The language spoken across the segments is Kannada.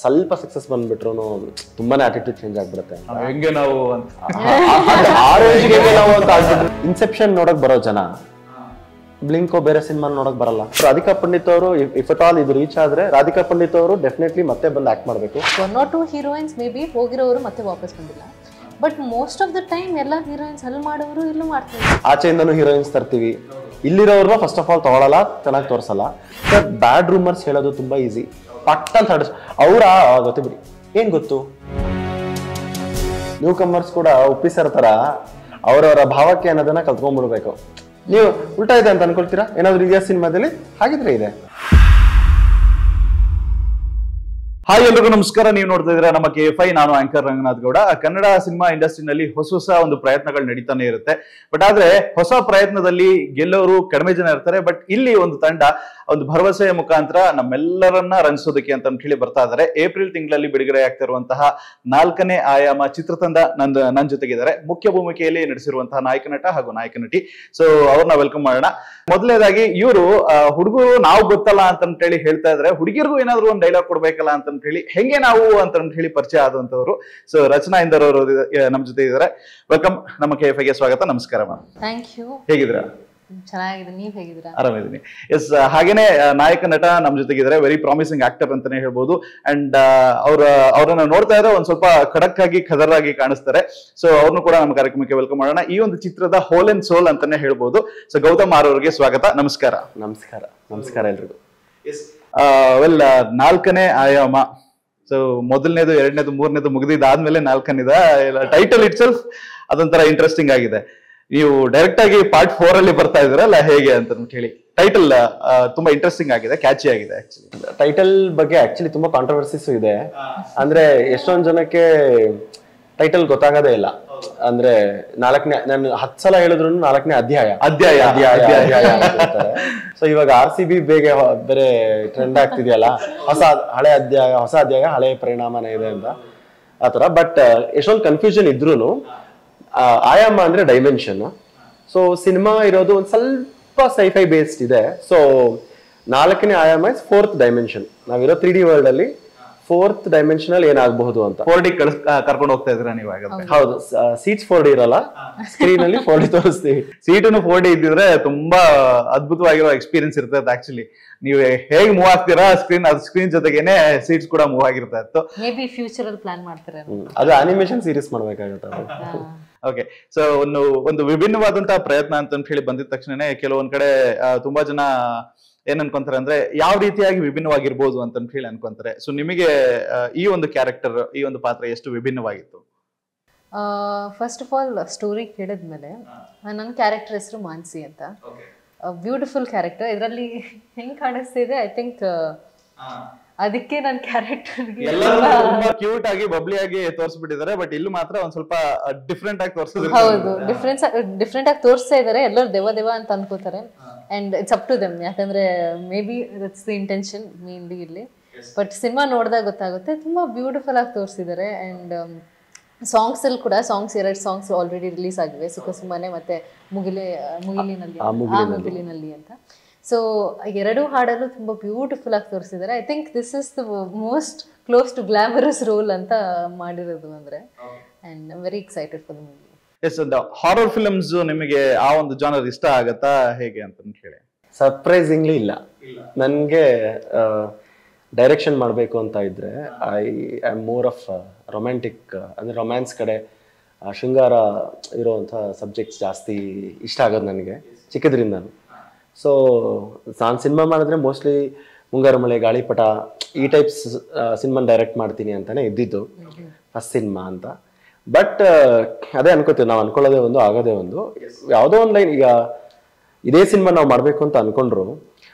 ಸ್ವಲ್ಪ ಸಕ್ಸಸ್ ಬಂದ್ಬಿಟ್ರು ತುಂಬಾನೇ ಆಟಿಟ್ಯೂಡ್ ಚೇಂಜ್ ಆಗ್ಬಿಡುತ್ತೆ. ಹೆಂಗೆ ನಾವು ಇನ್ಸೆಪ್ಷನ್ ನೋಡಕ್ ಬರೋ ಜನ ಬ್ಲಿಂಕೋ ಬೇರೆ ಸಿನಿಮಾ ನೋಡಕ್ ಬರಲ್ಲ. ರಾಧಿಕಾ ಪಂಡಿತ್ ಅವರು ಇಫ್ ಅಟ್ ಆಲ್ ಇದು ರೀಚ್ ಆದ್ರೆ ರಾಧಿಕಾ ಪಂಡಿತ್ ಅವರು ಡೆಫಿನೆಟ್ಲಿ ಮತ್ತೆ ಬಂದು ಆಕ್ಟ್ ಮಾಡಬೇಕು. 1 or 2 ಹೀರೋಯಿನ್ಸ್ ಮೇ ಬಿ ಹೋಗಿರೋರು ಮತ್ತೆ ವಾಪಸ್ ಬಂದಿಲ್ಲ. But most of the time ಎಲ್ಲ ಹೀರೋಯಿನ್ಸ್ ಅಲ್ಲಿ ಮಾಡೋರು ಇಲ್ಲೂ ಮಾಡ್ತಾರೆ. ಆಚೆಯಿಂದನೂ ಹೀರೋಯಿನ್ಸ್ ತರ್ತೀವಿ, ಇಲ್ಲಿರೋರ್ನ ಫಸ್ಟ್ ಆಫ್ ಆಲ್ ತಗೊಳಲ್ಲ, ಚೆನ್ನಾಗಿ ತೋರಿಸಲ್ಲ. ಬ್ಯಾಡ್ ರೂಮರ್ಸ್ ಹೇಳೋದು ತುಂಬಾ ಈಸಿ. ಪಟ್ ಅಂತ ಅವ್ರ ಗೊತ್ತು ಬಿಡಿ, ಏನ್ ಗೊತ್ತು, ನ್ಯೂ ಕಮರ್ಸ್ ಕೂಡ ಒಪ್ಪಿಸರ್ ತರ ಅವರವರ ಭಾವಕ್ಕೆ ಅನ್ನೋದನ್ನ ಕಲ್ತ್ಕೊಂಡ್ಬಿಡ್ಬೇಕು. ನೀವು ಉಲ್ಟಾ ಇದೆ ಅಂತ ಅನ್ಕೊಳ್ತೀರಾ ಏನಾದ್ರು ಇದೆಯಾ ಸಿನಿಮಾದಲ್ಲಿ? ಹಾಗಿದ್ರೆ ಇದೆ. ಹಾಯ್ ಎಲ್ರಿಗೂ ನಮಸ್ಕಾರ. ನೀವು ನೋಡ್ತಾ ಇದ್ದೀರಾ ನಮ್ಮ KFI. ನಾನು ಆಂಕರ್ ರಂಗನಾಥ್ ಗೌಡ. ಕನ್ನಡ ಸಿನಿಮಾ ಇಂಡಸ್ಟ್ರಿನಲ್ಲಿ ಹೊಸ ಒಂದು ಪ್ರಯತ್ನಗಳು ನಡೀತಾನೆ ಇರುತ್ತೆ. ಬಟ್ ಆದ್ರೆ ಹೊಸ ಪ್ರಯತ್ನದಲ್ಲಿ ಗೆಲ್ಲೋರು ಕಡಿಮೆ ಜನ ಇರ್ತಾರೆ. ಬಟ್ ಇಲ್ಲಿ ಒಂದು ತಂಡ ಒಂದು ಭರವಸೆಯ ಮುಖಾಂತರ ನಮ್ಮೆಲ್ಲರನ್ನ ರಂಜಿಸೋದಕ್ಕೆ ಅಂತ ಹೇಳಿ ಬರ್ತಾ ಇದ್ದಾರೆ. ಏಪ್ರಿಲ್ ತಿಂಗಳಲ್ಲಿ ಬಿಡುಗಡೆ ಆಗ್ತಿರುವಂತಹ 4ನೇ ಆಯಾಮ ಚಿತ್ರತಂಡ ನನ್ನ ಜೊತೆಗಿದ್ದಾರೆ. ಮುಖ್ಯ ಭೂಮಿಕೆಯಲ್ಲಿ ನಟಿಸಿರುವಂತಹ ನಾಯಕ ನಟ ಹಾಗೂ ನಾಯಕ ನಟಿ. ಸೊ ಅವ್ರನ್ನ ವೆಲ್ಕಮ್ ಮಾಡೋಣ. ಮೊದಲನೇದಾಗಿ ಇವರು ಹುಡುಗರು ನಾವು ಗೊತ್ತಲ್ಲ ಅಂತ ಹೇಳಿ ಹೇಳ್ತಾ ಇದ್ದಾರೆ, ಹುಡುಗಿರ್ಗೂ ಏನಾದ್ರು ಒಂದು ಡೈಲಾಗ್ ಕೊಡ್ಬೇಕಲ್ಲ ಅಂತ ಹೇಳಿ ಹೆಂಗೆ ನಾವು ಅಂತ ಹೇಳಿ ಪರಿಚಯ ಆದಂತವರು. ಸೊ ರಚನಾ ಇಂದರ್ ಅವರು ನಮ್ಮ ಜೊತೆ ಇದ್ದಾರೆ. ವೆಲ್ಕಮ್, ನಮ್ಮ KFIಗೆ ಸ್ವಾಗತ. ನಮಸ್ಕಾರ ಮ್ಯಾಮ್. Thank you. ಹೇಗಿದ್ದೀರಾ? ಚೆನ್ನಾಗಿದೆ, ನೀವ್ ಹೇಗಿದ್ದೀರಾ? ಆರಾಮಿದ್ದೀನಿ. ಎಸ್, ಹಾಗೇನೆ ನಾಯಕ ನಟ ನಮ್ಮ ಜೊತೆಗಿದ್ದಾರೆ. ವೆರಿ ಪ್ರಾಮಿಸಿಂಗ್ ಆಕ್ಟರ್ ಅಂತಾನೆ ಹೇಳ್ಬೋದು. ಅಂಡ್ ಅವ್ರನ್ನ ನೋಡ್ತಾ ಇದ್ರೆ ಒಂದ್ ಸ್ವಲ್ಪ ಖಡಕ್ ಆಗಿ ಖದರ್ ಆಗಿ ಕಾಣಿಸ್ತಾರೆ. ಸೊ ಅವ್ರನ್ನು ಕೂಡ ನಮ್ಮ ಕಾರ್ಯಕ್ರಮಕ್ಕೆ ವೆಲ್ಕಮ್ ಮಾಡೋಣ. ಈ ಒಂದು ಚಿತ್ರದ ಹೋಲ್ ಅಂಡ್ ಸೋಲ್ ಅಂತಾನೆ ಹೇಳ್ಬೋದು. ಸೊ ಗೌತಮ್ ಆರ್ ಅವರಿಗೆ ಸ್ವಾಗತ. ನಮಸ್ಕಾರ. ನಮಸ್ಕಾರ. ನಮಸ್ಕಾರ ಎಲ್ರಿಗೂ. ವೆಲ್, 4ನೇ ಆಯಾಮ. ಸೊ ಮೊದಲನೇದು, 2ನೇದು, 3ನೇದು ಮುಗಿದಿದ್ದಾದ್ಮೇಲೆ 4ನೇದ ಟೈಟಲ್ ಇಟ್ ಸೆಲ್ಫ್ ಅದೊಂಥರ ಇಂಟ್ರೆಸ್ಟಿಂಗ್ ಆಗಿದೆ. ನೀವು ಡೈರೆಕ್ಟ್ ಆಗಿ ಪಾರ್ಟ್ 4 ಅಲ್ಲಿ ಬರ್ತಾ ಇದ್ರಲ್ಲ, ಹೇಗೆ ಅಂತ ಹೇಳಿ. ಟೈಟಲ್ ತುಂಬಾ ಇಂಟ್ರೆಸ್ಟಿಂಗ್ ಆಗಿದೆ, ಕ್ಯಾಚಿ ಆಗಿದೆ. ಆಕ್ಚುಲಿ ಟೈಟಲ್ ಬಗ್ಗೆ ಆಕ್ಚುಲಿ ತುಂಬಾ ಕಾಂಟ್ರವರ್ಸಿಸ್ ಇದೆ. ಅಂದ್ರೆ ಎಷ್ಟೊಂದ್ ಜನಕ್ಕೆ ಟೈಟಲ್ ಗೊತ್ತಾಗೋದೇ ಇಲ್ಲ. ಅಂದ್ರೆ 4ನೇ, ನಾನು 10 ಸಲ ಹೇಳಿದ್ರು 4ನೇ ಅಧ್ಯಾಯ. ಸೊ ಇವಾಗ RCB ಬೇರೆ ಟ್ರೆಂಡ್ ಆಗ್ತಿದೆಯಲ್ಲ, ಹಳೆ ಅಧ್ಯಾಯ, ಹೊಸ ಅಧ್ಯಾಯ, ಹಳೆ ಪರಿಣಾಮನೇ ಇದೆ ಅಂತ ಆತರ. ಬಟ್ ಎಷ್ಟೊಂದು ಕನ್ಫ್ಯೂಷನ್ ಇದ್ರೂನು ಆಯಾಮ ಅಂದ್ರೆ ಡೈಮೆನ್ಷನ್. ಸೊ ಸಿನಿಮಾ ಇರೋದು ಒಂದ್ ಸ್ವಲ್ಪ ಸೈಫೈ ಬೇಸ್ಡ್ ಇದೆ. ಸೊ 4ನೇ ಆಯಾಮ ಇಸ್ 4th ಡೈಮೆನ್ಷನ್. ನಾವಿರೋ 3D ವರ್ಲ್ಡ್ ಅಲ್ಲಿ 4th ಡೈಮೆನ್ಷನ್ ಅಲ್ಲಿ ಏನಾಗಬಹುದು ಅಂತ 4D ಕರ್ಕೊಂಡು ಹೋಗ್ತಾ ಇದ್ರ ನೀವು? ಹೌದು. ಸೀಟ್ಸ್ 4D ಇರಲ್ಲ, ಸ್ಕ್ರೀನ್ ಅಲ್ಲಿ 4D ತೋರಿಸ್ತೀವಿ. ಸೀಟನ್ನು 4D ಇದ್ದಿದ್ರೆ ತುಂಬಾ ಅದ್ಭುತವಾಗಿರೋ ಎಕ್ಸ್ಪೀರಿಯನ್ಸ್ ಇರ್ತದೆ. ಆಕ್ಚುಲಿ ನೀವು ಹೇಗೆ ಮೂವ್ ಆಗ್ತೀರಾ ಸ್ಕ್ರೀನ್ ಜೊತೆಗೇನೆ ಸೀಟ್ಸ್ ಕೂಡ ಮೂವ್ ಆಗಿರ್ತಾ ಇತ್ತು. ಮೇ ಬಿ ಫ್ಯೂಚರ್ ಅಲ್ಲಿ ಪ್ಲಾನ್ ಮಾಡ್ತಾರೆ. ಅದು ಅನಿಮೇಷನ್ ಸೀರೀಸ್ ಮಾಡ್ಬೇಕಾಗುತ್ತೆ. ಓಕೆ. ಸೊ ಒಂದು ವಿಭಿನ್ನವಾದಂತಹ ಪ್ರಯತ್ನ ಅಂತ ಹೇಳಿ ಬಂದಿದ ತಕ್ಷಣನೇ ಕೆಲವೊಂದ್ ಕಡೆ ತುಂಬಾ ಜನ ಏನ್ ಅನ್ಕೊಂತಾರೆ ಅಂದ್ರೆ ಯಾವ ರೀತಿಯಾಗಿ ವಿಭಿನ್ನವಾಗಿರ್ಬೋದು ಅಂತ ಹೇಳಿ ಅನ್ಕೊಂತಾರೆ. ಸೊ ನಿಮಗೆ ಈ ಒಂದು ಕ್ಯಾರೆಕ್ಟರ್, ಈ ಒಂದು ಪಾತ್ರ ಎಷ್ಟು ವಿಭಿನ್ನವಾಗಿತ್ತು? ಫಸ್ಟ್ ಆಫ್ ಆಲ್ ಸ್ಟೋರಿ ಕೇಳಿದ್ಮೇಲೆ ನನ್ನ ಕ್ಯಾರೆಕ್ಟರ್ ಹೆಸರು ಮಾನ್ಸಿ ಅಂತ. Beautiful character. ಇದರಲ್ಲಿ ಹೆಂಗ್ ಕಾಣಿಸ್ತಿದೆ, ಐ ಥಿಂಕ್ ಅದಕ್ಕೆ ನನ್ನ ಕ್ಯಾರೆಕ್ಟರ್ಗೆ ತುಂಬಾ ಕ್ಯೂಟ್ ಆಗಿ ಬಬ್ಲಿ ಆಗಿ ತೋರಿಸ್ಬಿಟ್ಟಿದ್ದಾರೆ. ಬಟ್ ಇಲ್ಲಿ ಮಾತ್ರ ಒಂದ್ ಸ್ವಲ್ಪ ಡಿಫ್ರೆಂಟ್ ಆಗಿ ತೋರಿಸಿದ್ರು. ಹೌದು, ಡಿಫ್ರೆಂಟ್ ಆಗಿ ತೋರಿಸ್ತಾ ಇದಾರೆ. ಎಲ್ಲರೂ ದೇವ ಅಂತ ಅನ್ಕೋತಾರೆ. And it's up to them. ಯಾಕಂದ್ರೆ may be that's the intention mainly ಇಲ್ಲಿ. ಬಟ್ ಸಿನಿಮಾ ನೋಡಿದಾಗ ಗೊತ್ತಾಗುತ್ತೆ, ತುಂಬಾ ಬ್ಯೂಟಿಫುಲ್ ಆಗಿ ತೋರಿಸಿದ್ದಾರೆ. ಅಂಡ್ ಸಾಂಗ್ಸ್ ಅಲ್ಲಿ ಕೂಡ 2 ಸಾಂಗ್ಸ್ ಆಲ್ರೆಡಿ ರಿಲೀಸ್ ಆಗಿವೆ, ಸುಖ ಸುಮ್ಮನೆ ಮತ್ತೆ ಮುಗಿಲಿನಲ್ಲಿ ಅಂತ. ಸೊ 2 ಹಾಡಲ್ಲೂ ತುಂಬಾ ಬ್ಯೂಟಿಫುಲ್ ಆಗಿ ತೋರಿಸಿದ್ದಾರೆ. I think this is the most close to glamorous role ಅಂತ ಮಾಡಿರೋದು ಅಂದ್ರೆ. And I am very excited for the movie. Yes, horror films ನಿಮಗೆ ಆ ಒಂದು ಜಾನರ್ ಇಷ್ಟ ಆಗತ್ತಾ ಹೇಗೆ ಅಂತ ಹೇಳಿ? ಸರ್ಪ್ರೈಸಿಂಗ್ಲಿ ಇಲ್ಲ. ನನ್ಗೆ ಡೈರೆಕ್ಷನ್ ಮಾಡಬೇಕು ಅಂತ ಇದ್ರೆ I am more of romantic, ಅಂದ್ರೆ ರೊಮ್ಯಾನ್ಸ್ ಕಡೆ, ಶೃಂಗಾರ ಇರೋವಂಥ ಸಬ್ಜೆಕ್ಟ್ಸ್ ಜಾಸ್ತಿ ಇಷ್ಟ ಆಗೋದು ನನಗೆ ಚಿಕ್ಕದ್ರಿಂದನು. ಸೊ ನಾನು ಸಿನಿಮಾ ಮಾಡಿದ್ರೆ ಮೋಸ್ಟ್ಲಿ ಮುಂಗಾರು ಮಳೆ, ಗಾಳಿಪಟ ಈ ಟೈಪ್ಸ್ ಸಿನಿಮಾ ಡೈರೆಕ್ಟ್ ಮಾಡ್ತೀನಿ ಅಂತಾನೆ ಇದ್ದಿದ್ದು ಫಸ್ಟ್ ಸಿನಿಮಾ ಅಂತ. ಬಟ್ ಅದೇ ಅನ್ಕೋತೀವಿ ನಾವು, ಅನ್ಕೊಳ್ಳೋದೇ ಒಂದು ಆಗೋದೇ ಒಂದು. ಯಾವುದೋ ಒಂದು ಲೈನ್, ಈಗ ಇದೇ ಸಿನಿಮಾ ನಾವು ಮಾಡಬೇಕು ಅಂತ ಅನ್ಕೊಂಡ್ರು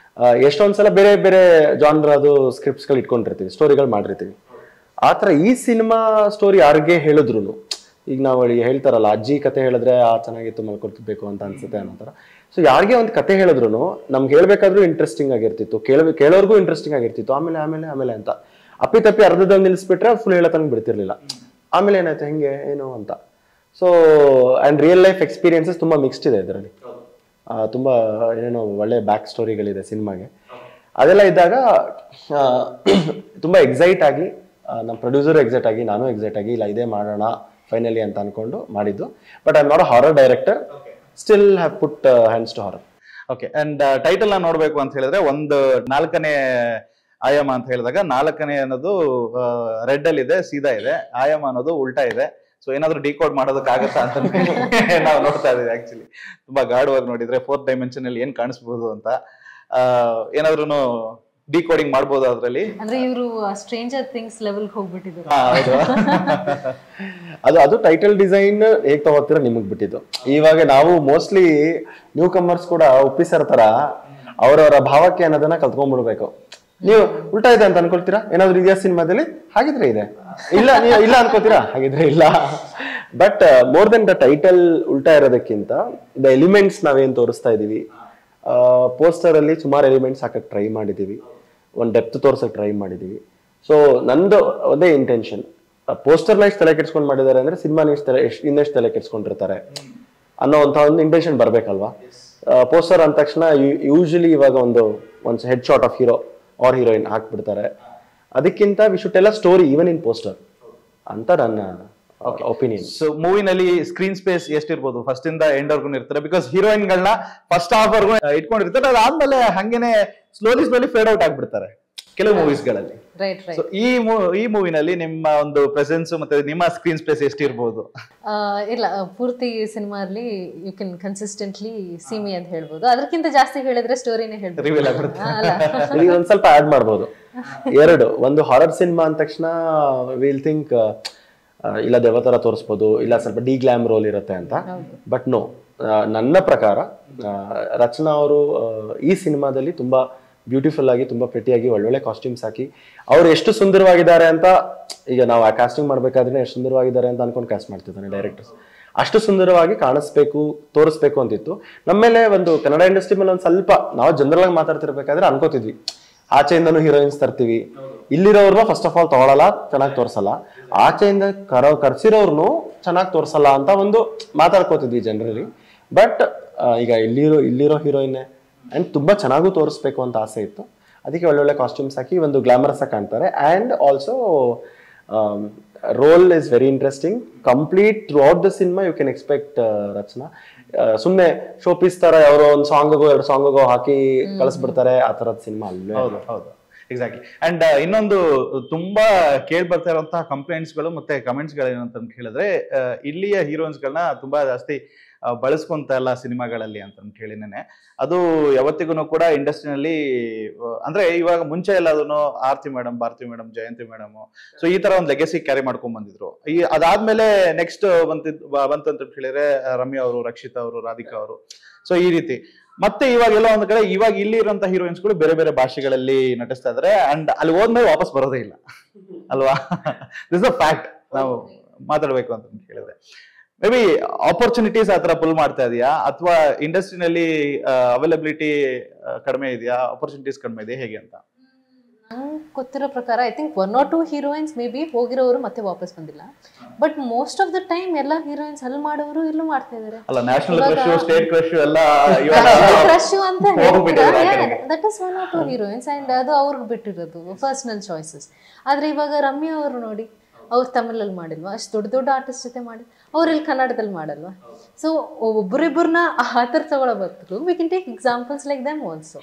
ಎಷ್ಟೊಂದ್ಸಲ ಬೇರೆ ಬೇರೆ ಜಾನ್ರದು ಸ್ಕ್ರಿಪ್ಟ್ಸ್ಗಳು ಇಟ್ಕೊಂಡಿರ್ತೀವಿ, ಸ್ಟೋರಿಗಳು ಮಾಡಿರ್ತೀವಿ. ಆ ಥರ ಈ ಸಿನಿಮಾ ಸ್ಟೋರಿ ಯಾರಿಗೆ ಹೇಳಿದ್ರು, ಈಗ ನಾವು ಹೇಳ್ತಾರಲ್ಲ ಅಜ್ಜಿ ಕತೆ ಹೇಳಿದ್ರೆ ಚೆನ್ನಾಗಿತ್ತು ಮಲ್ಕೊಳ್ಬೇಕು ಅಂತ ಅನ್ಸುತ್ತೆ ಅನ್ನೋ ಥರ. ಸೊ ಯಾರಿಗೆ ಒಂದು ಕತೆ ಹೇಳಿದ್ರು ನಮ್ಗೆ ಹೇಳ್ಬೇಕಾದ್ರೂ ಇಂಟ್ರೆಸ್ಟಿಂಗ್ ಆಗಿರ್ತಿತ್ತು, ಕೇಳೋರ್ಗೂ ಇಂಟ್ರೆಸ್ಟಿಂಗ್ ಆಗಿರ್ತಿತ್ತು. ಆಮೇಲೆ ಅಂತ ಅಪ್ಪಿತಪ್ಪಿ ಅರ್ಧದಲ್ಲಿ ನಿಲ್ಲಿಸ್ಬಿಟ್ರೆ ಫುಲ್ ಹೇಳತನಕ ಬಿಡ್ತಿರ್ಲಿಲ್ಲ. ಆಮೇಲೆ ಏನಾಯ್ತು ಹೆಂಗೆ ಏನು ಅಂತ. So and real life experiences ತುಂಬ ಮಿಕ್ಸ್ಡ್ ಇದೆ ಇದರಲ್ಲಿ. ತುಂಬ ಏನೇನೋ ಒಳ್ಳೆ ಬ್ಯಾಕ್ ಸ್ಟೋರಿಗಳಿದೆ ಸಿನಿಮಾಗೆ. ಅದೆಲ್ಲ ಇದ್ದಾಗ ತುಂಬ ಎಕ್ಸೈಟ್ ಆಗಿ ನಮ್ಮ ಪ್ರೊಡ್ಯೂಸರ್ ಎಕ್ಸೈಟ್ ಆಗಿ, ನಾನು ಎಕ್ಸೈಟ್ ಆಗಿ, ಇಲ್ಲ ಇದೇ ಮಾಡೋಣ ಫೈನಲಿ ಅಂತ ಅನ್ಕೊಂಡು ಮಾಡಿದ್ದು. But I am not a horror director, still have put hands to horror. Okay. And title ನ ನೋಡ್ಬೇಕು ಅಂತ ಹೇಳಿದ್ರೆ, ಒಂದು 4ನೇ ಆಯಾಮ ಅಂತ ಹೇಳಿದಾಗ 4ನೇ ಅನ್ನೋದು ರೆಡ್ ಅಲ್ಲಿ ಇದೆ, ಸೀದಾ ಇದೆ. ಆಯಾಮ ಅನ್ನೋದು ಉಲ್ಟಾ ಇದೆ. ಸೊ ಏನಾದ್ರು ಡಿಕೋಡ್ ಮಾಡೋದಕ್ಕಾಗತ್ತಾ ಅಂತ ನಾವು ನೋಡ್ತಾ ಇದೀವಿ. ಆಕ್ಚುಲಿ ತುಂಬಾ ಗಾಢವಾಗಿ ನೋಡಿದ್ರೆ 4th ಡೈಮೆನ್ಷನ್ ಅಲ್ಲಿ ಏನ್ ಕಾಣಿಸ್ಬೋದು ಅಂತ ಏನಾದ್ರು ಡಿಕೋಡಿಂಗ್ ಮಾಡ್ಬೋದು ಅದ್ರಲ್ಲಿ. ಅಂದ್ರೆ ಇವರು ಸ್ಟ್ರೇಂಜರ್ ಥಿಂಗ್ಸ್ ಲೆವೆಲ್ ಹೋಗ್ಬಿಟ್ಟಿದ್ರು. ಅದು ಟೈಟಲ್ ಡಿಸೈನ್ ಹೇಗ್ ತಗೋತೀರ ನಿಮಗ್ ಬಿಟ್ಟಿದ್ದು. ಇವಾಗ ನಾವು ಮೋಸ್ಟ್ಲಿ ನ್ಯೂ ಕಮರ್ಸ್ ಕೂಡ ಒಪ್ಪಿಸರ್ ತರ ಅವರವರ ಭಾವಕ್ಕೆ ಅನ್ನೋದನ್ನ ಕಲ್ತ್ಕೊಂಡ್ಬಿಡ್ಬೇಕು. ನೀವು ಉಲ್ಟಾ ಇದೆ ಅಂತ ಅನ್ಕೊಳ್ತೀರಾ, ಏನಾದ್ರು ಇದೆಯಾ ಸಿನಿಮಾದಲ್ಲಿ, ಹಾಗಿದ್ರೆ ಇದೆ, ಇಲ್ಲ ನೀವು ಇಲ್ಲ ಅನ್ಕೋತೀರಾ, ಹಾಗಿದ್ರೆ ಇಲ್ಲ. But more than the title ಉಲ್ಟಾ ಇರೋದಕ್ಕಿಂತ ದ ಎಲಿಮೆಂಟ್ಸ್ ನಾವೇನ್ ತೋರಿಸ್ತಾ ಇದೀವಿ, ಪೋಸ್ಟರ್ ಅಲ್ಲಿ ಸುಮಾರು ಎಲಿಮೆಂಟ್ಸ್ ಹಾಕಕ್ ಟ್ರೈ ಮಾಡಿದೀವಿ, ಒಂದು ಡೆಪ್ತ್ ತೋರ್ಸಕ್ ಟ್ರೈ ಮಾಡಿದೀವಿ. ಸೊ ನಂದು ಒಂದೇ ಇಂಟೆನ್ಷನ್, ಪೋಸ್ಟರ್ನ ಎಷ್ಟು ತಲೆ ಕೆಡ್ಸ್ಕೊಂಡ್ ಮಾಡಿದ್ದಾರೆ ಅಂದ್ರೆ ಸಿನಿಮಾ ಇನ್ನೆಷ್ಟು ತಲೆ ಕೆಡ್ಸ್ಕೊಂಡಿರ್ತಾರೆ ಅನ್ನೋಂಥ ಒಂದು ಇಂಟೆನ್ಷನ್ ಬರ್ಬೇಕಲ್ವಾ. ಪೋಸ್ಟರ್ ಅಂದ ತಕ್ಷಣ ಯೂಶಲಿ ಇವಾಗ ಒಂದು head shot of hero or heroine ಹಾಕ್ಬಿಡ್ತಾರೆ. ಅದಕ್ಕಿಂತ we should tell a story even in poster ಅಂತ ನನ್ನ ಒಪಿನಿಯನ್. ಸೊ ಮೂವಿನಲ್ಲಿ ಸ್ಕ್ರೀನ್ ಸ್ಪೇಸ್ ಎಷ್ಟಿರ್ಬೋದು? ಫಸ್ಟ್ ಇಂದ ಎಂಡ್ ವರ್ಗು ಇರ್ತಾರೆ. ಬಿಕಾಸ್ ಹೀರೋಯಿನ್ ಗಳನ್ನ ಫಸ್ಟ್ ಹಾಫ್ ವರ್ಗು ಇಟ್ಕೊಂಡಿರ್ತಾರೆ, ಅದಾದ್ಮೇಲೆ ಹಂಗೇನೆ ಸ್ಲೋಲಿ ಫೇಡ್ ಔಟ್ ಆಗ್ಬಿಡ್ತಾರೆ ಕೆಲವು ಮೂವೀಸ್ ಗಳಲ್ಲಿ. ಸೊ ಈ ಮೂವಿನಲ್ಲಿ ನಿಮ್ಮ ಒಂದು ಪ್ರೆಸೆನ್ಸ್ ಮತ್ತೆ ನಿಮ್ಮ ಸ್ಕ್ರೀನ್ ಸ್ಪೇಸ್ ಎಷ್ಟಿರ್ಬೋದು? ಇಲ್ಲ, ಪೂರ್ತಿ ಸಿನಿಮಾ ಅಲ್ಲಿ you can consistently see me ಅಂತ ಹೇಳ್ಬೋದು. ಅದಕ್ಕಿಂತ ಜಾಸ್ತಿ ಹೇಳಿದ್ರೆ ಸ್ಟೋರಿನೇ ಹೇಳ್ಬೋದು. ಒಂದ್ ಸ್ವಲ್ಪ ಆಡ್ ಮಾಡ್ಬೋದು. ಒಂದು ಹಾರರ್ ಸಿನಿಮಾ ಅಂದ ತಕ್ಷಣ ವಿಲ್ ಥಿಂಕ್ ಇಲ್ಲ ದೆವ್ವ ತರ ತೋರಿಸ್ಬೋದು, ಇಲ್ಲ ಸ್ವಲ್ಪ ಡಿ ಗ್ಲಾಮ್ ರೋಲ್ ಇರುತ್ತೆ ಅಂತ. ಬಟ್ ನೋ, ನನ್ನ ಪ್ರಕಾರ ರಚನಾ ಅವರು ಈ ಸಿನಿಮಾದಲ್ಲಿ ತುಂಬಾ ಬ್ಯೂಟಿಫುಲ್ ಆಗಿ, ತುಂಬಾ ಪ್ರೆಟಿಯಾಗಿ, ಒಳ್ಳೊಳ್ಳೆ ಕಾಸ್ಟ್ಯೂಮ್ಸ್ ಹಾಕಿ ಅವ್ರು ಎಷ್ಟು ಸುಂದರವಾಗಿದ್ದಾರೆ ಅಂತ, ಈಗ ನಾವು ಆ ಕಾಸ್ಟ್ಯೂಮ್ ಮಾಡ್ಬೇಕಾದ್ರೆ ಎಷ್ಟು ಸುಂದರವಾಗಿದ್ದಾರೆ ಅಂತ ಅನ್ಕೊಂಡು ಕಾಸ್ಟ್ ಮಾಡ್ತಿದ್ದಾನೆ ಡೈರೆಕ್ಟರ್ಸ್. ಅಷ್ಟು ಸುಂದರವಾಗಿ ಕಾಣಿಸ್ಬೇಕು, ತೋರಿಸ್ಬೇಕು ಅಂತಿತ್ತು. ನಮ್ಮೇಲೆ ಒಂದು ಕನ್ನಡ ಇಂಡಸ್ಟ್ರಿ ಮೇಲೆ ಒಂದು ಸ್ವಲ್ಪ ನಾವು ಜನರಲ್ ಆಗಿ ಮಾತಾಡ್ತಿರ್ಬೇಕಾದ್ರೆ ಅನ್ಕೋತಿದ್ವಿ, ಆಚೆಯಿಂದನೂ ಹೀರೋಯಿನ್ಸ್ ತರ್ತೀವಿ, ಇಲ್ಲಿರೋರ್ನ ಫಸ್ಟ್ ಆಫ್ ಆಲ್ ತಗೊಳಲ್ಲ, ಚೆನ್ನಾಗಿ ತೋರ್ಸಲ್ಲ, ಆಚೆಯಿಂದ ಕರ್ಸಿರೋರ್ನು ಚೆನ್ನಾಗಿ ತೋರ್ಸಲ್ಲ ಅಂತ ಒಂದು ಮಾತಾಡ್ಕೋತಿದ್ವಿ ಜನರಲಿ. ಬಟ್ ಈಗ ಇಲ್ಲಿರೋ ಹೀರೋಯಿನ್ ಅಂಡ್ ತುಂಬಾ ಚೆನ್ನಾಗೂ ತೋರಿಸ್ಬೇಕು ಅಂತ ಆಸೆ ಇತ್ತು. ಅದಕ್ಕೆ ಒಳ್ಳೊಳ್ಳೆ ಕಾಸ್ಟ್ಯೂಮ್ಸ್ ಹಾಕಿ ಒಂದು ಗ್ಲಾಮರಸ್ ಆಗಿ ಕಾಣ್ತಾರೆ. And also role is very interesting. Complete throughout the cinema you can expect Rachana ಸುಮ್ನೆ ಶೋ ಪೀಸ್ ತರ ಯಾರೋ ಒಂದು ಸಾಂಗ್ಗೋ 2 ಸಾಂಗ್ಗೋ ಹಾಕಿ ಕಳಿಸ್ಬಿಡ್ತಾರೆ, ಆ ತರದ ಸಿನಿಮಾ ಅಲ್ಲೇ. ಹೌದು, ಎಕ್ಸಾಕ್ಟ್ಲಿ. ಅಂಡ್ ಇನ್ನೊಂದು ತುಂಬಾ ಕೇಳಿ ಬರ್ತಾ ಇರುವಂತಹ ಕಂಪ್ಲೇಂಟ್ಸ್ ಗಳು ಮತ್ತೆ ಕಮೆಂಟ್ಸ್ ಗಳು ಏನಂತ ಹೇಳಿದ್ರೆ, ಇಲ್ಲಿಯ ಹೀರೋಯಿನ್ಸ್ ಗಳನ್ನ ತುಂಬಾ ಜಾಸ್ತಿ ಬಳಸ್ಕೊಂತ ಇಲ್ಲ ಸಿನಿಮಾಗಳಲ್ಲಿ ಅಂತ ಕೇಳಿನೇನೆ. ಅದು ಯಾವತ್ತಿಗೂ ಕೂಡ ಇಂಡಸ್ಟ್ರಿನಲ್ಲಿ ಅಂದ್ರೆ ಇವಾಗ ಮುಂಚೆ ಎಲ್ಲ ಅದನ್ನು ಆರ್ತಿ ಮೇಡಮ್, ಭಾರತಿ ಮೇಡಮ್, ಜಯಂತಿ ಮೇಡಮ್, ಸೊ ಈ ತರ ಒಂದು ಲೆಗೆಸಿ ಕ್ಯಾರಿ ಮಾಡ್ಕೊಂಡ್ ಬಂದಿದ್ರು. ಅದಾದ್ಮೇಲೆ ನೆಕ್ಸ್ಟ್ ಬಂತಂತ ಹೇಳಿದ್ರೆ ರಮ್ಯಾ ಅವರು, ರಕ್ಷಿತಾ ಅವರು, ರಾಧಿಕಾ ಅವರು. ಸೊ ಈ ರೀತಿ ಮತ್ತೆ ಇವಾಗ ಎಲ್ಲ ಒಂದ್ ಕಡೆ ಇವಾಗ ಇಲ್ಲಿ ಇರುವಂತಹ ಹೀರೋಯಿನ್ಸ್ ಗಳು ಬೇರೆ ಬೇರೆ ಭಾಷೆಗಳಲ್ಲಿ ನಟಿಸ್ತಾ ಇದಾರೆ. ಅಂಡ್ ಅಲ್ಲಿ ಹೋದ್ಮೇಲೆ ವಾಪಸ್ ಬರೋದೇ ಇಲ್ಲ ಅಲ್ವಾ? ದಿಸ್ ಅ ಫ್ಯಾಕ್ಟ್ ನಾವು ಮಾತಾಡ್ಬೇಕು ಅಂತ ಹೇಳಿದ್ರೆ. ಮೇ ಬಿ ಆಪರ್ಚುನಿಟೀಸ್ ಆ ತರ ಪುಲ್ ಮಾಡ್ತಾ ಇದೆಯಾ, ಅಥವಾ ಇಂಡಸ್ಟ್ರಿನಲ್ಲಿ ಅವೈಲಬಿಲಿಟಿ ಕಡಿಮೆ ಇದೆಯಾ, ಆಪರ್ಚುನಿಟೀಸ್ ಕಡಿಮೆ ಇದೆಯಾ, ಹೇಗೆ ಅಂತ? ನಂಗೆ ಗೊತ್ತಿರೋ ಪ್ರಕಾರ I think 1 or 2 heroines may be ಹೋಗಿರೋರು ಮತ್ತೆ ವಾಪಸ್ ಬಂದಿಲ್ಲ. But most of the time ಎಲ್ಲ ಹೀರೋಯಿನ್ಸ್ ಅಲ್ಲಿ ಮಾಡೋರು ಇಲ್ಲೂ ಮಾಡ್ತಾ ಇದಾರೆ. ಅಲ್ಲ, ನ್ಯಾಷನಲ್ ಕ್ರಶ್, ಸ್ಟೇಟ್ ಕ್ರಶ್ ಎಲ್ಲ ಕ್ರಶ್ ಅಂತ ಹೇಳ್ತಾರೆ. That is 1 or 2 heroines and ಅದು ಅವ್ರಿಗೆ ಬಿಟ್ಟಿರೋದು ಪರ್ಸನಲ್ ಚಾಯ್ಸಸ್. ಆದ್ರೆ ಇವಾಗ ರಮ್ಯಾ ಅವರು ನೋಡಿ, ಅವ್ರು ತಮಿಳಲ್ಲಿ ಮಾಡಿಲ್ವಾ, ಅಷ್ಟು ದೊಡ್ಡ ಆರ್ಟಿಸ್ಟ್ ಜೊತೆ ಮಾಡಿ, ಅವ್ರು ಇಲ್ಲಿ ಕನ್ನಡದಲ್ಲಿ ಮಾಡಲ್ವಾ? ಸೊ ಒಬ್ಬರಿಬ್ಬರನ್ನ ಆ ಥರ ತಗೊಳ್ಳೋ ಬರ್ತರು we can take examples like them also.